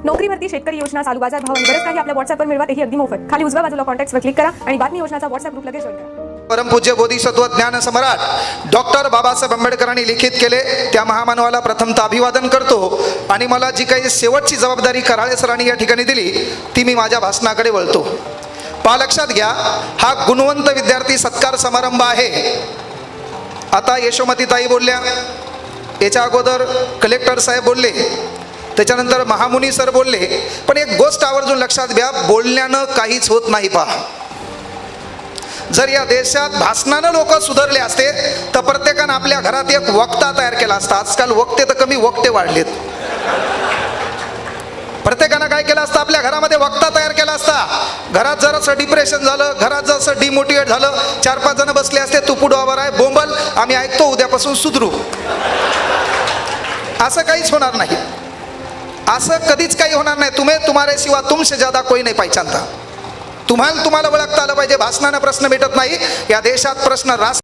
नोकरी भरती, शेतकरी योजना, चालू बाजार भाव आणि बरंच काही आपल्या व्हॉट्सअपवर मिळवा, तेही अगदी मोफत. खाली उजव्या बाजूला कॉन्टॅक्ट्सवर क्लिक करा आणि बातमी योजनाचा व्हॉट्सअप ग्रुप लगेच जॉइन करा. परमपूज्य बोधिसत्व ज्ञान सम्राट डॉक्टर बाबासाहेब आंबेडकरांनी लिखित केले त्या महामानवाला प्रथमतः अभिवादन करतो आणि मला जी काही शेवटची जबाबदारी कराळे सरांनी या ठिकाणी दिली ती मी माझ्या भाषणाकडे वळतो. पहा, लक्षात घ्या, हा गुणवंत विद्यार्थी सत्कार समारंभ आहे. आता यशोमतीताई बोलल्या, याच्या अगोदर कलेक्टर साहेब बोलले, त्याच्यानंतर महामुनी सर बोलले. पण एक गोष्ट आवर्जून लक्षात घ्या, बोलण्यानं काहीच होत नाही. पहा, जर या देशात भाषणानं लोक सुधारले असते तर प्रत्येकानं आपल्या घरात एक वक्ता तयार केला असता. आजकाल वक्ते तर कमी, वक्ते वाढलेत. प्रत्येकानं काय केलं असतं, आपल्या घरामध्ये वक्ता तयार केला असता. घरात जर असं डिप्रेशन झालं, घरात जर असं डिमोटिवेट झालं, 4-5 जण बसले असते, तू पुढवर आहे, बोंबल, आम्ही ऐकतो, उद्यापासून सुधरू. असं काहीच होणार नाही. असं कधीच काही होणार नाही. तुम्हारे सिवा तुमसे ज्यादा कोई नाही पहचानता. तुम्हाला ओळखता आलं पाहिजे. भाषणानं प्रश्न मिटत नाही. या देशात प्रश्न